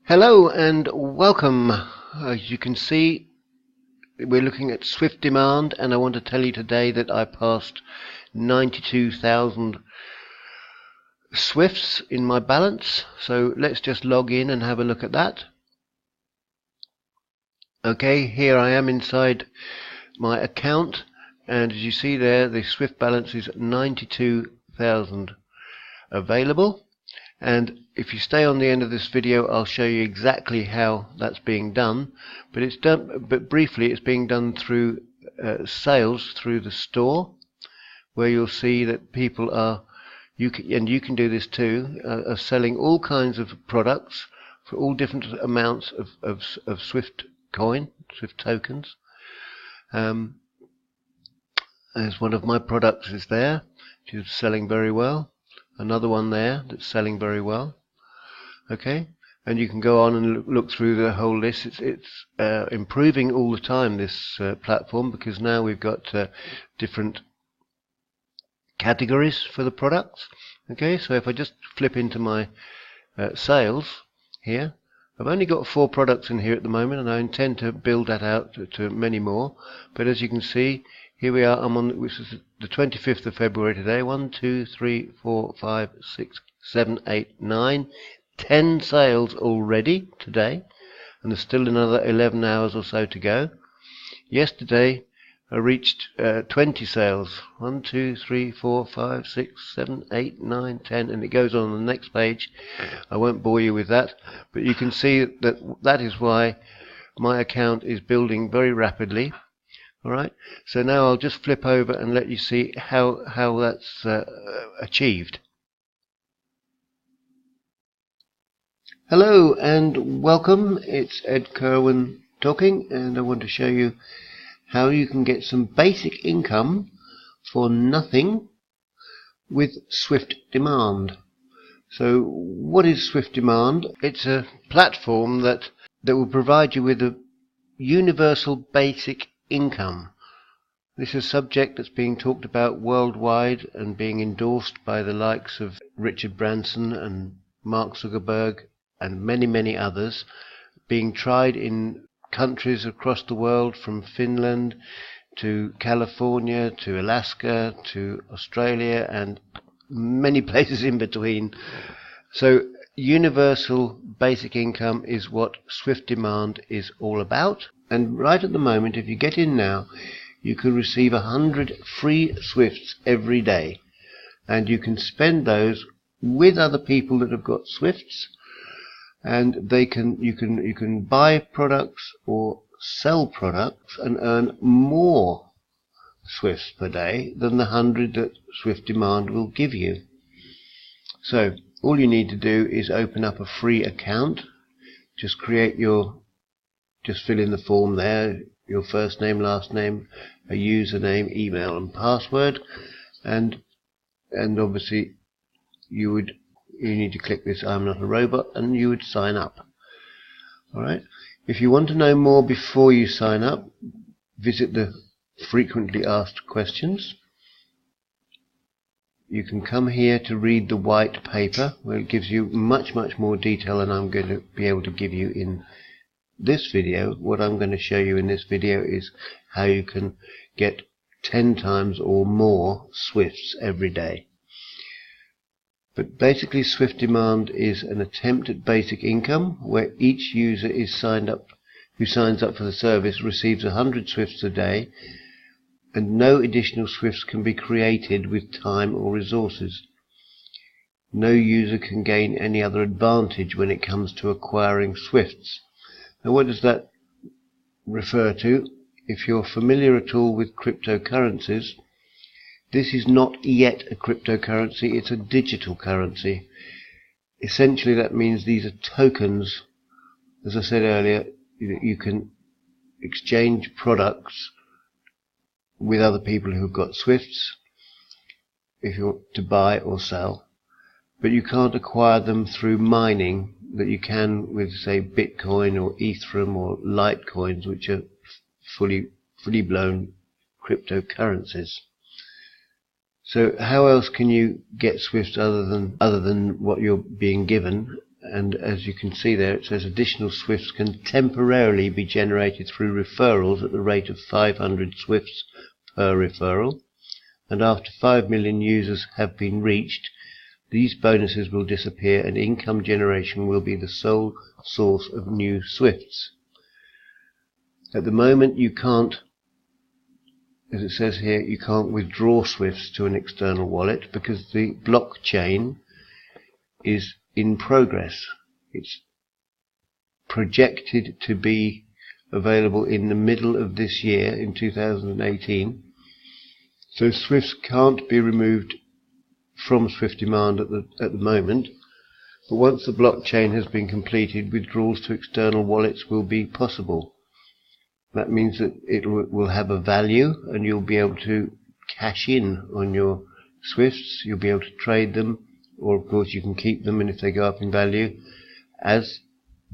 Hello and welcome. As you can see, we're looking at SwiftDemand, and I want to tell you today that I passed 92,000 Swifts in my balance. So let's just log in and have a look at that. Okay, here I am inside my account, and as you see there, the Swift balance is 92,000 available. And if you stay on the end of this video, I'll show you exactly how that's being done. But briefly, it's being done through sales through the store, where you'll see that people are, and you can do this too, are selling all kinds of products for all different amounts of Swift coin, Swift tokens. As one of my products is there, which is selling very well. Another one there that's selling very well. Okay, and you can go on and look through the whole list. It's improving all the time, this platform, because now we've got different categories for the products. Okay, so if I just flip into my sales here, I've only got 4 products in here at the moment, and I intend to build that out to many more. But as you can see, here we are. I'm on, which is the 25th of February today. 1, 2, 3, 4, 5, 6, 7, 8, 9, 10 sales already today, and there's still another 11 hours or so to go. Yesterday I reached 20 sales. 1, 2, 3, 4, 5, 6, 7, 8, 9, 10, and it goes on the next page. I won't bore you with that, but you can see that is why my account is building very rapidly. Alright, so now I'll just flip over and let you see how that's achieved. Hello and welcome, it's Ed Kerwin talking, and I want to show you how you can get some basic income for nothing with SwiftDemand. So what is SwiftDemand? It's a platform that will provide you with a universal basic income. This is a subject that's being talked about worldwide and being endorsed by the likes of Richard Branson and Mark Zuckerberg and many others, being tried in countries across the world, from Finland to California to Alaska to Australia and many places in between. So universal basic income is what SwiftDemand is all about. And right at the moment, if you get in now, you can receive 100 free Swifts every day, and you can spend those with other people that have got Swifts, and you can buy products or sell products and earn more Swifts per day than the 100 that SwiftDemand will give you. So all you need to do is open up a free account. Just fill in the form there, your first name, last name, a username, email and password, and obviously you need to click this I'm not a robot, and you would sign up. Alright, if you want to know more before you sign up, visit the frequently asked questions. You can come here to read the white paper, where it gives you much more detail than I'm going to be able to give you in this video. What I'm going to show you in this video is how you can get 10 times or more Swifts every day. But basically, SwiftDemand is an attempt at basic income, where each user who signs up for the service receives 100 Swifts a day, and no additional Swifts can be created with time or resources. No user can gain any other advantage when it comes to acquiring Swifts. Now, what does that refer to? If you're familiar at all with cryptocurrencies, this is not yet a cryptocurrency, it's a digital currency. Essentially, that means these are tokens. As I said earlier, you can exchange products with other people who've got Swifts if you want to buy or sell, but you can't acquire them through mining that you can with, say, Bitcoin or Ethereum or Litecoins, which are fully blown cryptocurrencies. So how else can you get Swifts other than what you're being given? and as you can see there, it says additional Swifts can temporarily be generated through referrals at the rate of 500 Swifts per referral, and after 5 million users have been reached, these bonuses will disappear and income generation will be the sole source of new Swifts. At the moment you can't, as it says here, you can't withdraw Swifts to an external wallet because the blockchain is in progress. It's projected to be available in the middle of this year, in 2018. So Swifts can't be removed from SwiftDemand at the moment. But once the blockchain has been completed, withdrawals to external wallets will be possible. That means that it will have a value and you'll be able to cash in on your Swifts. You'll be able to trade them, or of course you can keep them, and if they go up in value, as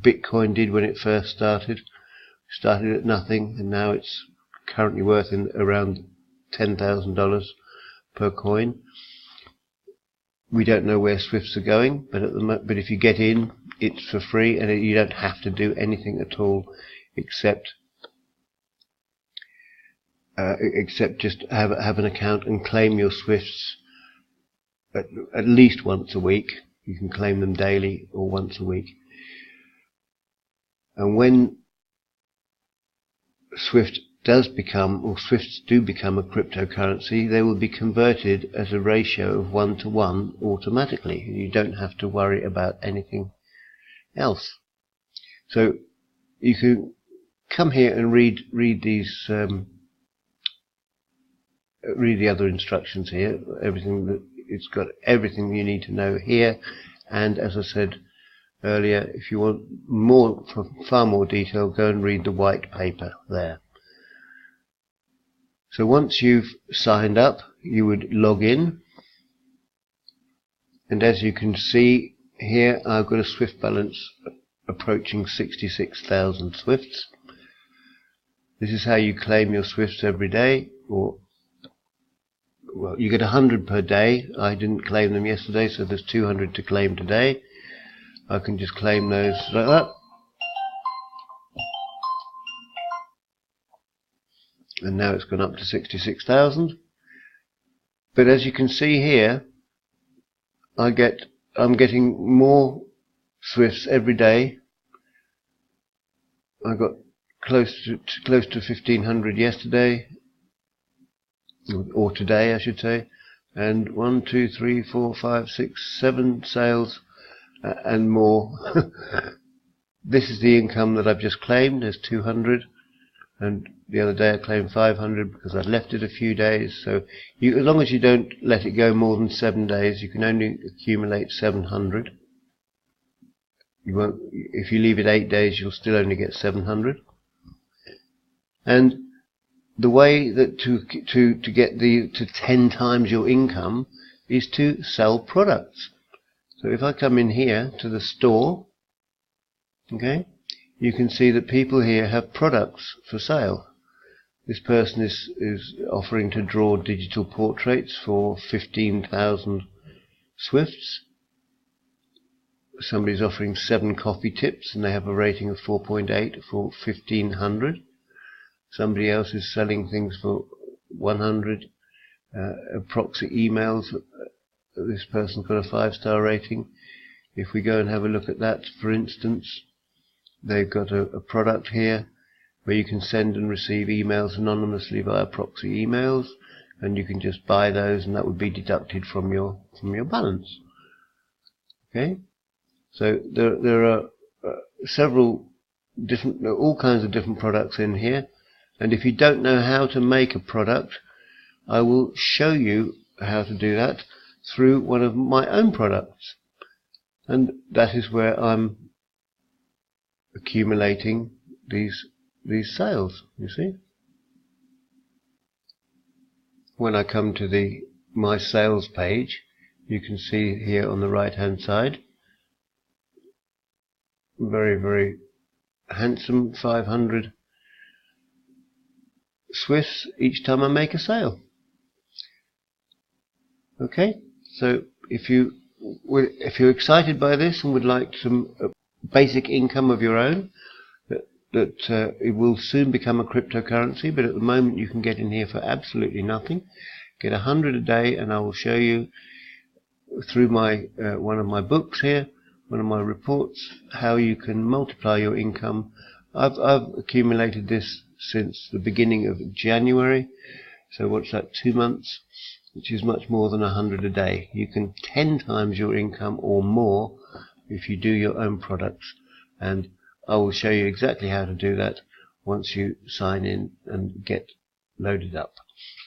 Bitcoin did when it first started at nothing, and now it's currently worth around $10,000 per coin. We don't know where Swifts are going, but if you get in, it's for free, and you don't have to do anything at all except just have an account and claim your Swifts at least once a week. You can claim them daily or once a week. And when Swift does become, or Swifts do become a cryptocurrency, they will be converted as a ratio of 1-to-1 automatically. You don't have to worry about anything else. So you can come here and read these, read the other instructions here. It's got everything you need to know here. And as I said earlier, if you want far more detail, go and read the white paper there. So once you've signed up, you would log in, and as you can see here, I've got a Swift balance approaching 66,000 Swifts. This is how you claim your Swifts every day, or well, you get 100 per day. I didn't claim them yesterday, so there's 200 to claim today. I can just claim those like that. And now it's gone up to 66,000. But as you can see here, I'm getting more Swifts every day. I got close to 1,500 yesterday, or today I should say, and 1, 2, 3, 4, 5, 6, 7 sales and more. This is the income that I've just claimed. There's 200, and the other day I claimed 500 because I'd left it a few days. So as long as you don't let it go more than 7 days, you can only accumulate 700. You won't, if you leave it 8 days, you'll still only get 700. And the way that to get to 10 times your income is to sell products. So if I come in here to the store, okay, you can see that people here have products for sale. This person is offering to draw digital portraits for 15,000 Swifts. Somebody's offering 7 coffee tips and they have a rating of 4.8 for 1,500. Somebody else is selling things for 100 proxy emails. This person's got a 5-star rating. If we go and have a look at that, for instance, they've got a product here where you can send and receive emails anonymously via proxy emails, and you can just buy those, and that would be deducted from your balance. Okay, so there are several different, all kinds of different products in here. And if you don't know how to make a product, I will show you how to do that through one of my own products. And that is where I'm accumulating these sales, you see. When I come to my sales page, you can see here on the right hand side, very, very handsome 500 Swifts each time I make a sale. Okay, so if you if you're excited by this and would like some basic income of your own, that it will soon become a cryptocurrency, but at the moment you can get in here for absolutely nothing. Get 100 a day, and I will show you through my one of my books here, one of my reports, how you can multiply your income. I've accumulated this since the beginning of January, so what's that, 2 months, which is much more than 100 a day. You can 10 times your income or more if you do your own products, and I will show you exactly how to do that once you sign in and get loaded up.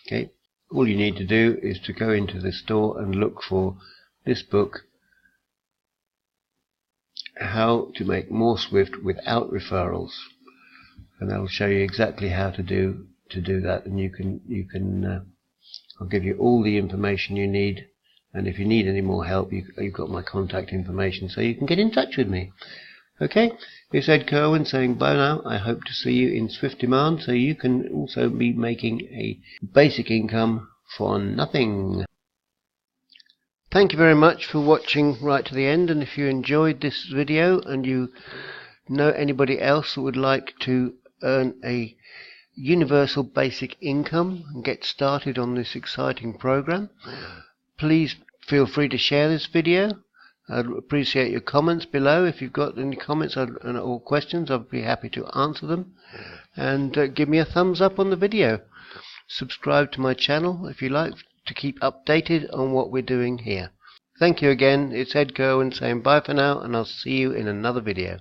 Okay, all you need to do is to go into the store and look for this book, How to Make More Swift Without Referrals, and I will show you exactly how to do that. And you can I'll give you all the information you need, and if you need any more help, you've got my contact information, so you can get in touch with me. Okay, it's Ed Kerwin saying bye now. I hope to see you in SwiftDemand, so you can also be making a basic income for nothing. Thank you very much for watching right to the end, and if you enjoyed this video and you know anybody else that would like to earn a universal basic income and get started on this exciting program, please feel free to share this video. I'd appreciate your comments below. If you've got any comments or questions, I'd be happy to answer them. And give me a thumbs up on the video. Subscribe to my channel if you like, to keep updated on what we're doing here. Thank you again. It's Ed Kerwin saying bye for now, and I'll see you in another video.